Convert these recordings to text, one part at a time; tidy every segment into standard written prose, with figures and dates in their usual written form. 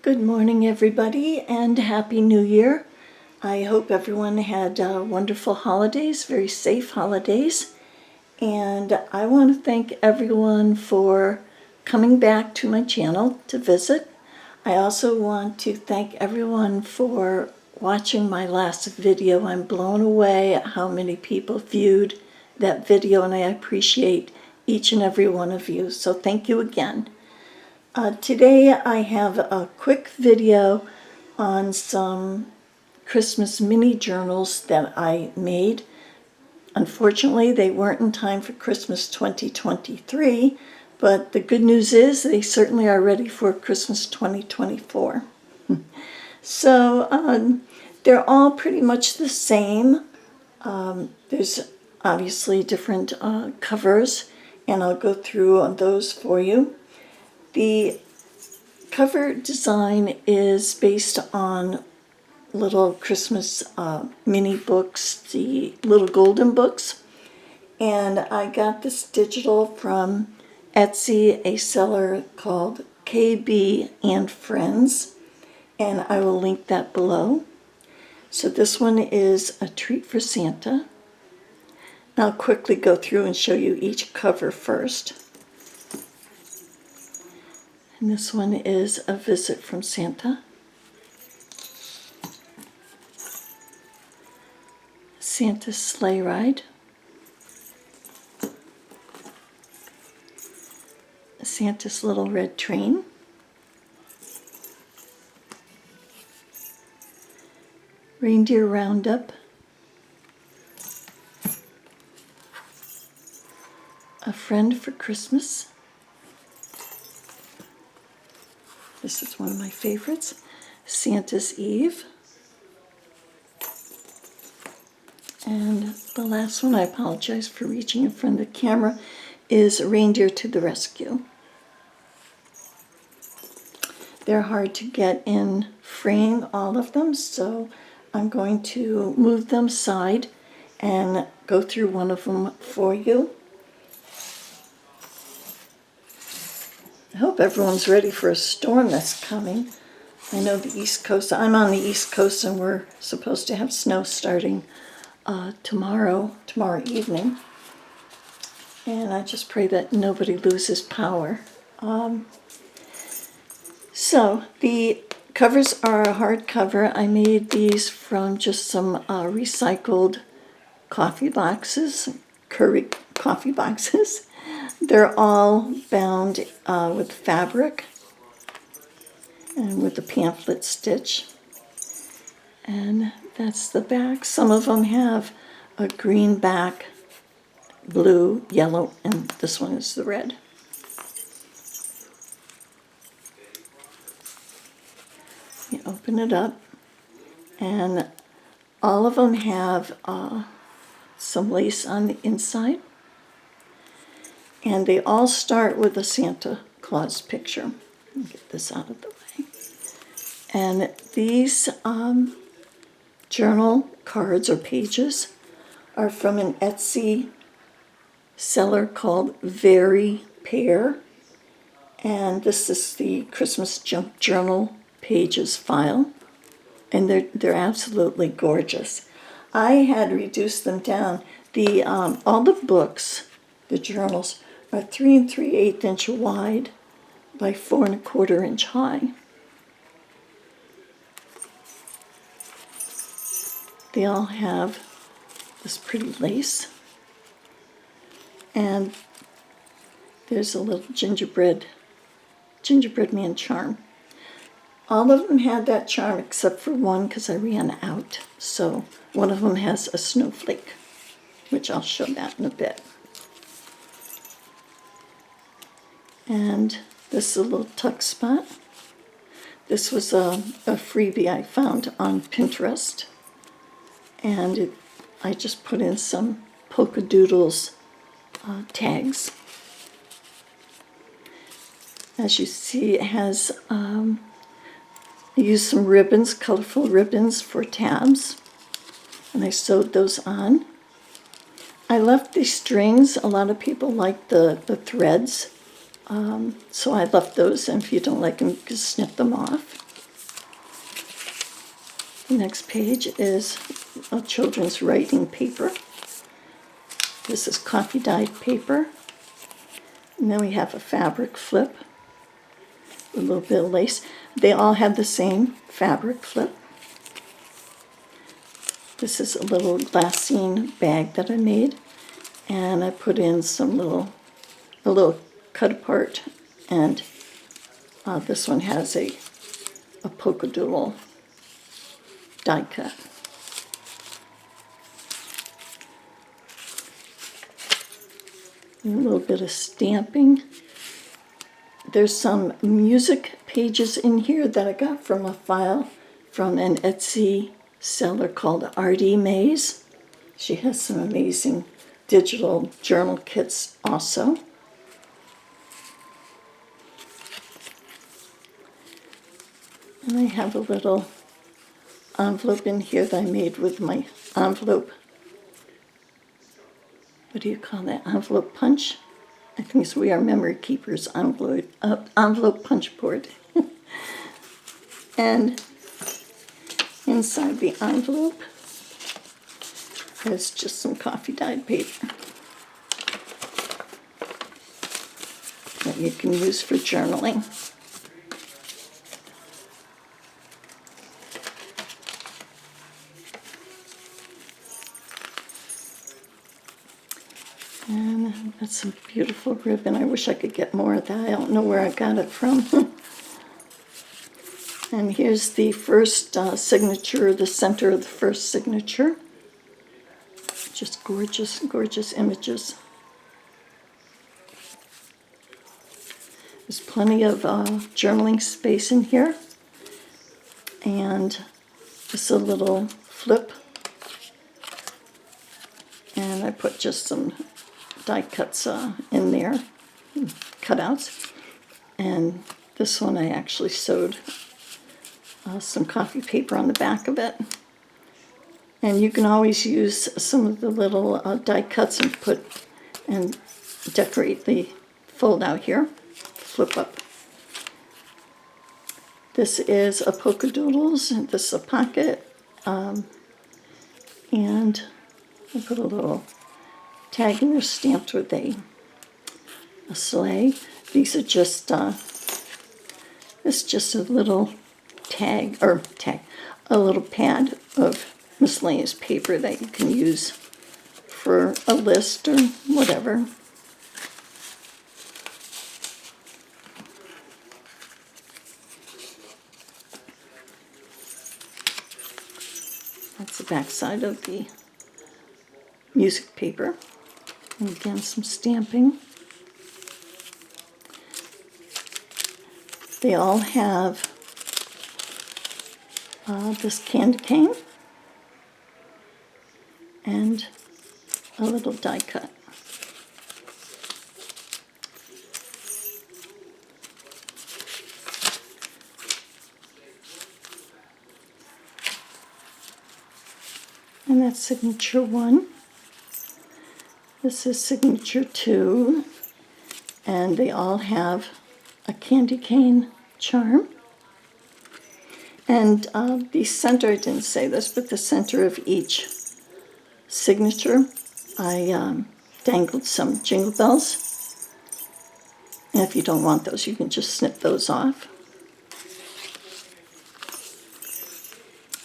Good morning, everybody, and Happy New Year. I hope everyone had wonderful holidays, very safe holidays. And I want to thank everyone for coming back to my channel to visit. I also want to thank everyone for watching my last video. I'm blown away at how many people viewed that video, and I appreciate each and every one of you. So thank you again. Today I have a quick video on some Christmas mini journals that I made. Unfortunately, they weren't in time for Christmas 2023, but the good news is they certainly are ready for Christmas 2024. So they're all pretty much the same. There's obviously different covers, and I'll go through those for you. The cover design is based on little Christmas mini books, the little golden books. And I got this digital from Etsy, a seller called KB and Friends. And I will link that below. So this one is A Treat for Santa. I'll quickly go through and show you each cover first. And this one is A Visit from Santa. Santa's Sleigh Ride. Santa's Little Red Train. Reindeer Roundup. A Friend for Christmas. This is one of my favorites. Santa's Eve. And the last one, I apologize for reaching in front of the camera, is Reindeer to the Rescue. They're hard to get in frame, all of them, so I'm going to move them aside and go through one of them for you. I hope everyone's ready for a storm that's coming. I know the East Coast, I'm on the East Coast, and we're supposed to have snow starting tomorrow evening. And I just pray that nobody loses power. So the covers are a hardcover. I made these from just some recycled coffee boxes, Curry coffee boxes. They're all bound with fabric and with a pamphlet stitch. And that's the back. Some of them have a green back, blue, yellow, and this one is the red. You open it up, and all of them have some lace on the inside. And they all start with a Santa Claus picture. Let me get this out of the way. And these journal cards or pages are from an Etsy seller called Very Pear. And this is the Christmas Junk Journal pages file. And they're absolutely gorgeous. I had reduced them down. All the books, the journals, are 3 3/8 inch wide by 4 1/4 inch high. They all have this pretty lace, and there's a little gingerbread man charm. All of them had that charm except for one, because I ran out. So one of them has a snowflake, which I'll show that in a bit. And this is a little tuck spot. This was a freebie I found on Pinterest. And I just put in some polka doodles tags. As you see, it has, I used some ribbons, colorful ribbons for tabs. And I sewed those on. I left these strings. A lot of people like the threads. So I left those, and if you don't like them, you can snip them off. The next page is a children's writing paper. This is coffee dyed paper. And then we have a fabric flip, a little bit of lace. They all have the same fabric flip. This is a little glassine bag that I made, and I put in a little cut apart, and this one has a polka doodle die cut. And a little bit of stamping. There's some music pages in here that I got from a file from an Etsy seller called R.D. Mays. She has some amazing digital journal kits also. And I have a little envelope in here that I made with my envelope. What do you call that? Envelope punch? I think it's We Are Memory Keepers envelope punch board. And inside the envelope is just some coffee dyed paper that you can use for journaling. And that's some beautiful ribbon. I wish I could get more of that. I don't know where I got it from. And here's the first signature, the center of the first signature. Just gorgeous, gorgeous images. There's plenty of journaling space in here. And just a little flip. And I put just some die cuts in there, cutouts. And this one I actually sewed some coffee paper on the back of it. And you can always use some of the little die cuts and decorate the fold out here, flip up. This is a polka doodles, and this is a pocket, and I put a little tag in there stamped with a sleigh. These are just, it's just a little a little pad of miscellaneous paper that you can use for a list or whatever. That's the back side of the music paper. And again, some stamping. They all have this candy cane and a little die cut. And that's signature 1. This is signature 2, and they all have a candy cane charm. And the center, I didn't say this, but the center of each signature, I dangled some jingle bells. And if you don't want those, you can just snip those off.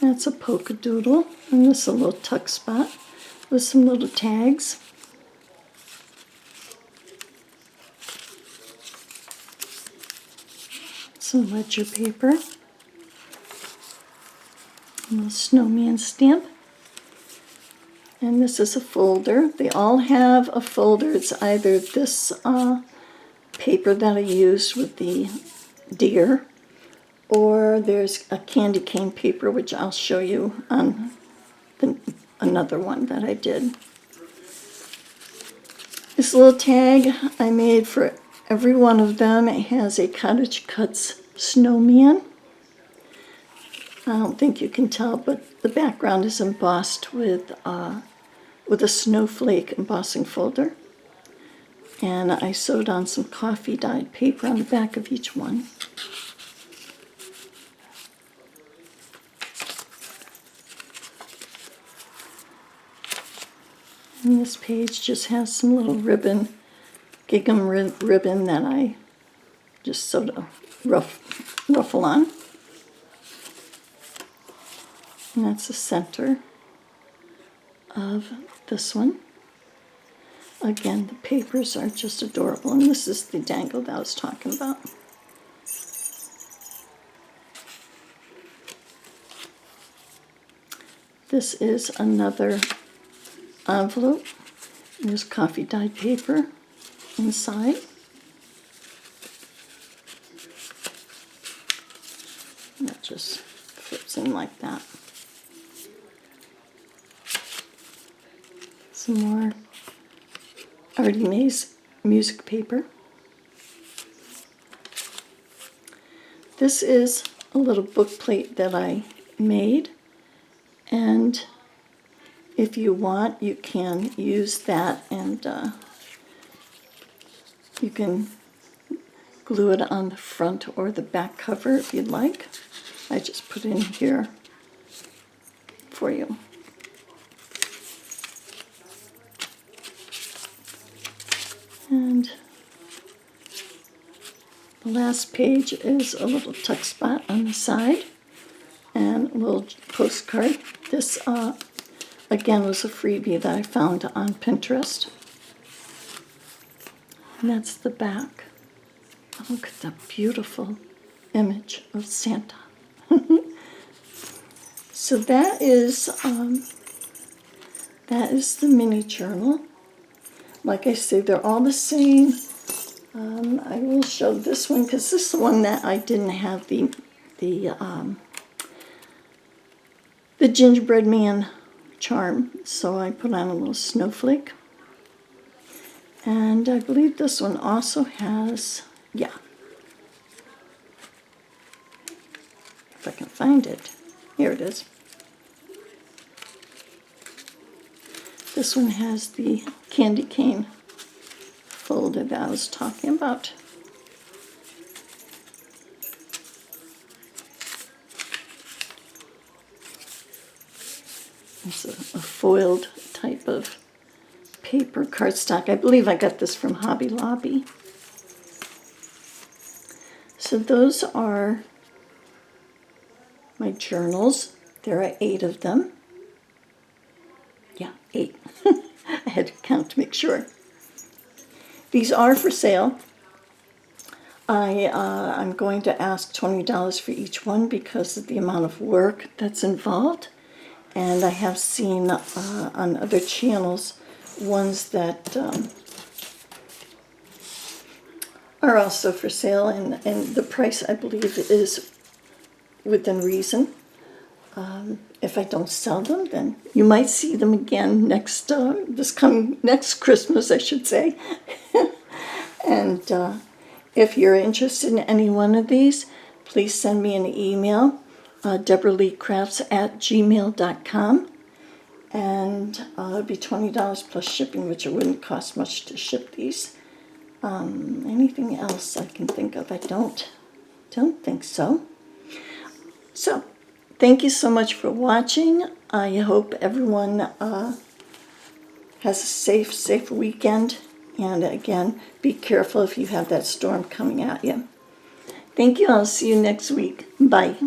That's a polka doodle, and this is a little tuck spot with some little tags. Some ledger paper. A little snowman stamp. And this is a folder. They all have a folder. It's either this paper that I used with the deer, or there's a candy cane paper, which I'll show you on another one that I did. This little tag I made for every one of them. It has a Cottage Cuts snowman. I don't think you can tell, but the background is embossed with a snowflake embossing folder. And I sewed on some coffee dyed paper on the back of each one. And this page just has some little ribbon, gingham ribbon that I just sort of ruffle on. And that's the center of this one. Again, the papers are just adorable, and this is the dangle that I was talking about. This is another envelope. There's coffee dyed paper inside. And that just flips in like that. Some more Artie Mae's music paper. This is a little book plate that I made, and if you want, you can use that, and you can glue it on the front or the back cover if you'd like. I just put it in here for you. And the last page is a little tuck spot on the side and a little postcard. This, again, was a freebie that I found on Pinterest. And that's the back. Oh, look at that beautiful image of Santa. So that is the mini journal. Like I say, they're all the same. I will show this one because this is the one that I didn't have the gingerbread man charm, so I put on a little snowflake. And I believe this one also has, yeah, if I can find it, here it is. This one has the candy cane folder that I was talking about. It's a foiled type of paper cardstock. I believe I got this from Hobby Lobby. So those are my journals. There are 8 of them. Yeah, 8. I had to count to make sure. These are for sale. I'm going to ask $20 for each one because of the amount of work that's involved. And I have seen on other channels ones that are also for sale, and the price, I believe, is within reason. If I don't sell them, then you might see them again next Christmas, I should say. And if you're interested in any one of these, please send me an email, deborahleecrafts@gmail.com, and it'd be $20 plus shipping, which it wouldn't cost much to ship these. Anything else I can think of? I don't think so. So, thank you so much for watching. I hope everyone has a safe weekend. And again, be careful if you have that storm coming at you. Thank you. I'll see you next week. Bye.